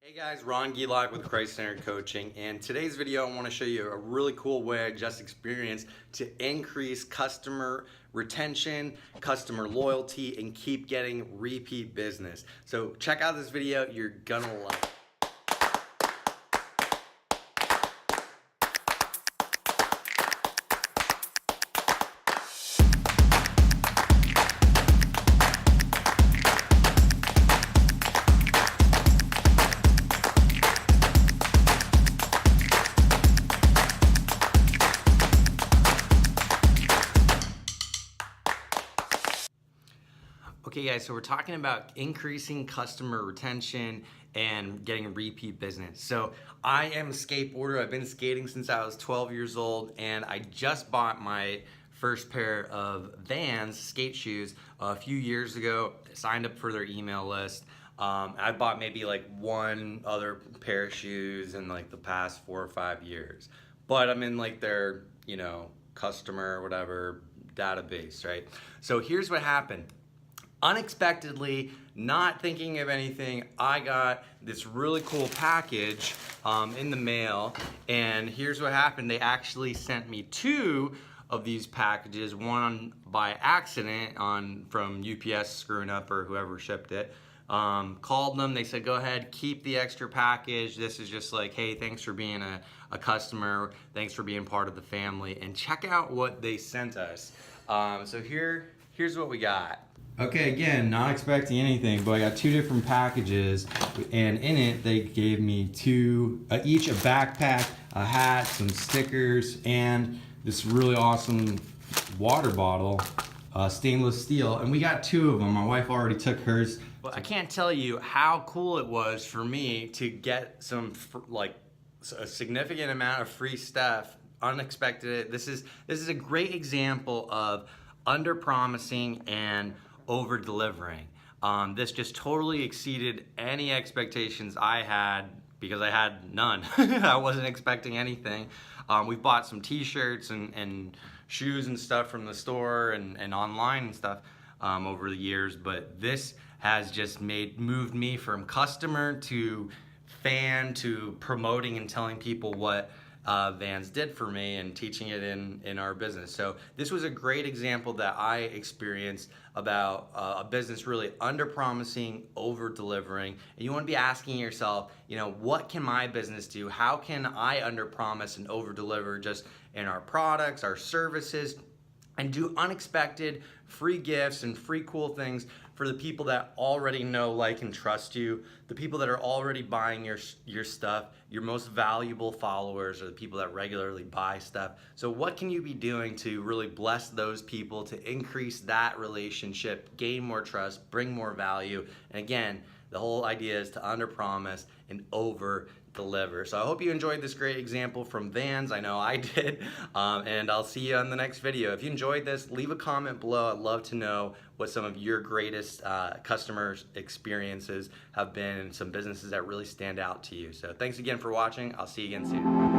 Hey guys, Ron Gielock with Christ-Centered Coaching, and today's video I want to show you a really cool way I just experienced to increase customer retention, customer loyalty, and keep getting repeat business. So check out this video, you're gonna love it. Okay guys, so we're talking about increasing customer retention and getting repeat business. So I am a skateboarder. I've been skating since I was 12 years old, and I just bought my first pair of Vans skate shoes a few years ago. Signed up for their email list. I bought maybe like one other pair of shoes in like the past 4 or 5 years, but I'm in like their, customer, whatever, database, right? So here's what happened. Unexpectedly, not thinking of anything, I got this really cool package in the mail, and here's what happened. They actually sent me 2 of these packages, one by accident from UPS screwing up or whoever shipped it. Called them, they said, go ahead, keep the extra package. This is just like, hey, thanks for being a customer, thanks for being part of the family, and check out what they sent us. So here's what we got. Okay, again, not expecting anything, but I got 2 different packages, and in it they gave me each a backpack, a hat, some stickers, and this really awesome water bottle, stainless steel, and we got 2 of them. My wife already took hers. But I can't tell you how cool it was for me to get a significant amount of free stuff, unexpected. This is a great example of under-promising and over-delivering. This just totally exceeded any expectations I had because I had none. I wasn't expecting anything. We've bought some t-shirts and shoes and stuff from the store and online and stuff over the years, but this has just moved me from customer to fan to promoting and telling people what Vans did for me and teaching it in our business. So this was a great example that I experienced about a business really under-promising, over-delivering. And you want to be asking yourself, what can my business do? How can I under-promise and over-deliver just in our products, our services, and do unexpected free gifts and free cool things for the people that already know, like, and trust you, the people that are already buying your stuff. Your most valuable followers are the people that regularly buy stuff. So what can you be doing to really bless those people, to increase that relationship, gain more trust, bring more value? And again, the whole idea is to under-promise and over-deliver. So I hope you enjoyed this great example from Vans. I know I did. And I'll see you on the next video. If you enjoyed this, leave a comment below. I'd love to know what some of your greatest customer experiences have been and some businesses that really stand out to you. So thanks again for watching. I'll see you again soon.